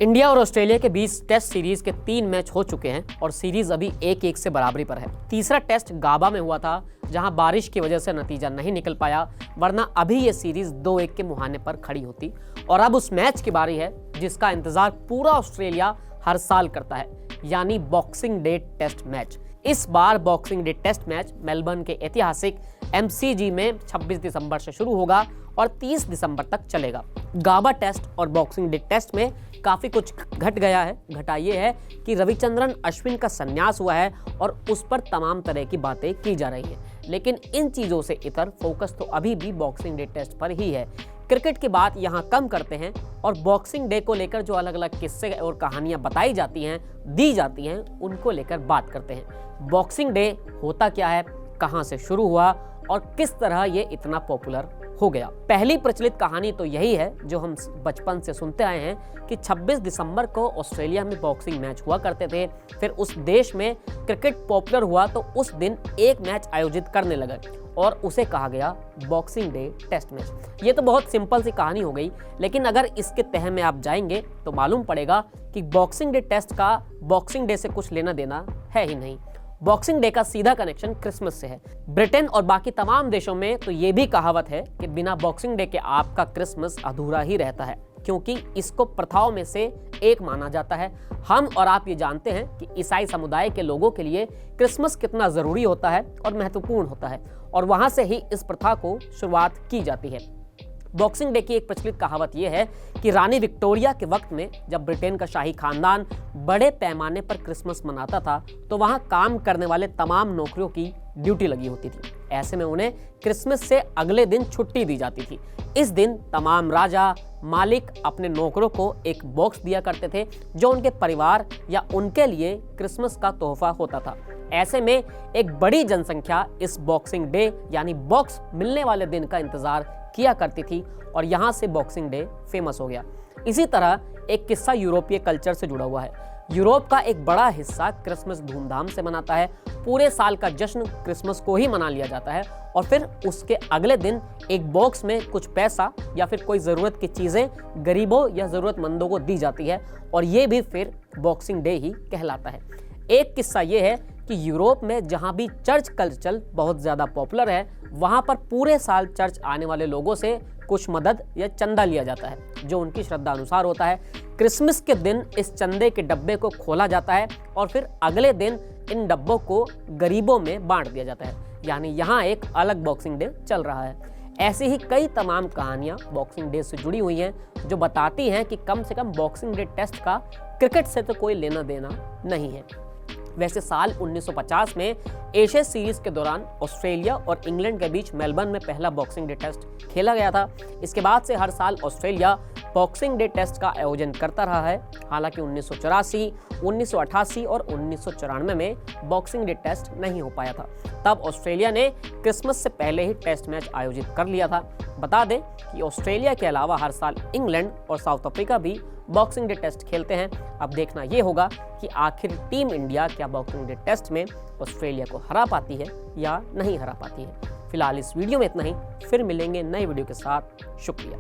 India और Australia के बीच test series के 3 मैच हो चुके हैं और सीरीज अभी 1-1 से बराबरी पर है। तीसरा टेस्ट गाबा में हुआ था, जहां बारिश की वजह से नतीजा नहीं निकल पाया, वरना अभी ये सीरीज 2-1 के मुहाने पर खड़ी होती। और अब उस मैच की बारी है जिसका इंतजार पूरा ऑस्ट्रेलिया हर साल करता है, यानी बॉक्सिंग डे टेस्ट मैच। इस बार boxing day test match Melbourne के ऐतिहासिक MCG में 26 दिसंबर से शुरू होगा और 30 दिसंबर तक चलेगा। गाबा टेस्ट और बॉक्सिंग डे टेस्ट में काफी कुछ घट गया है। घटा ये है कि रविचंद्रन अश्विन का संन्यास हुआ है और उस पर तमाम तरह की बातें की जा रही हैं। लेकिन इन चीजों से इतर फोकस तो अभी भी बॉक्सिंग डे टेस्ट पर ही है। क्रिकेट की बात यहाँ कम करते हैं और बॉक्सिंग डे को लेकर जो अलग अलग किस्से और कहानियां बताई जाती हैं, दी जाती हैं, उनको लेकर बात करते हैं। बॉक्सिंग डे होता क्या है, कहां से शुरू हुआ और किस तरह ये इतना पॉपुलर हो गया। पहली प्रचलित कहानी तो यही है जो हम बचपन से सुनते आए हैं कि 26 दिसंबर को ऑस्ट्रेलिया में बॉक्सिंग मैच हुआ करते थे। फिर उस देश में क्रिकेट पॉपुलर हुआ तो उस दिन एक मैच आयोजित करने लगे और उसे कहा गया बॉक्सिंग डे टेस्ट मैच। ये तो बहुत सिंपल सी कहानी हो गई, लेकिन अगर इसके तह में आप जाएंगे तो मालूम पड़ेगा कि बॉक्सिंग डे टेस्ट का बॉक्सिंग डे से कुछ लेना देना है ही नहीं। बॉक्सिंग डे का सीधा कनेक्शन क्रिसमस से है। ब्रिटेन और बाकी तमाम देशों में तो ये भी कहावत है कि बिना बॉक्सिंग डे के आपका क्रिसमस अधूरा ही रहता है, क्योंकि इसको प्रथाओं में से एक माना जाता है। हम और आप ये जानते हैं कि ईसाई समुदाय के लोगों के लिए क्रिसमस कितना जरूरी होता है और महत्वपूर्ण होता है, और वहां से ही इस प्रथा को शुरुआत की जाती है। बॉक्सिंग डे की एक प्रचलित कहावत यह है कि रानी विक्टोरिया के वक्त में जब ब्रिटेन का शाही खानदान बड़े पैमाने पर क्रिसमस मनाता था तो वहां काम करने वाले तमाम नौकरियों की ड्यूटी लगी होती थी। ऐसे में उन्हें क्रिसमस से अगले दिन छुट्टी दी जाती थी। इस दिन तमाम राजा मालिक अपने नौकरों को एक बॉक्स दिया करते थे जो उनके परिवार या उनके लिए क्रिसमस का तोहफा होता था। ऐसे में एक बड़ी जनसंख्या इस बॉक्सिंग डे यानी बॉक्स मिलने वाले दिन का इंतजार किया करती थी और यहाँ से बॉक्सिंग डे फेमस हो गया। इसी तरह एक किस्सा यूरोपीय कल्चर से जुड़ा हुआ है। यूरोप का एक बड़ा हिस्सा क्रिसमस धूमधाम से मनाता है। पूरे साल का जश्न क्रिसमस को ही मना लिया जाता है और फिर उसके अगले दिन एक बॉक्स में कुछ पैसा या फिर कोई ज़रूरत की चीज़ें गरीबों या ज़रूरतमंदों को दी जाती है और ये भी फिर बॉक्सिंग डे ही कहलाता है। एक किस्सा ये है कि यूरोप में जहाँ भी चर्च कल्चर बहुत ज़्यादा पॉपुलर है, वहाँ पर पूरे साल चर्च आने वाले लोगों से कुछ मदद या चंदा लिया जाता है जो उनकी श्रद्धा अनुसार होता है। क्रिसमस के दिन इस चंदे के डब्बे को खोला जाता है और फिर अगले दिन इन डब्बों को गरीबों में बांट दिया जाता है, यानी यहाँ एक अलग बॉक्सिंग डे चल रहा है। ऐसी ही कई तमाम कहानियाँ बॉक्सिंग डे से जुड़ी हुई हैं जो बताती हैं कि कम से कम बॉक्सिंग डे टेस्ट का क्रिकेट से तो कोई लेना देना नहीं है। वैसे साल 1950 में एशिया सीरीज के दौरान ऑस्ट्रेलिया और इंग्लैंड के बीच मेलबर्न में पहला बॉक्सिंग डे टेस्ट खेला गया था। इसके बाद से हर साल ऑस्ट्रेलिया बॉक्सिंग डे टेस्ट का आयोजन करता रहा है। हालांकि 1984, 1988 और 1994 में बॉक्सिंग डे टेस्ट नहीं हो पाया था। तब ऑस्ट्रेलिया ने क्रिसमस से पहले ही टेस्ट मैच आयोजित कर लिया था। बता दें कि ऑस्ट्रेलिया के अलावा हर साल इंग्लैंड और साउथ अफ्रीका भी बॉक्सिंग डे टेस्ट खेलते हैं। अब देखना ये होगा कि आखिर टीम इंडिया क्या बॉक्सिंग डे टेस्ट में ऑस्ट्रेलिया को हरा पाती है या नहीं हरा पाती है। फिलहाल इस वीडियो में इतना ही, फिर मिलेंगे नए वीडियो के साथ। शुक्रिया।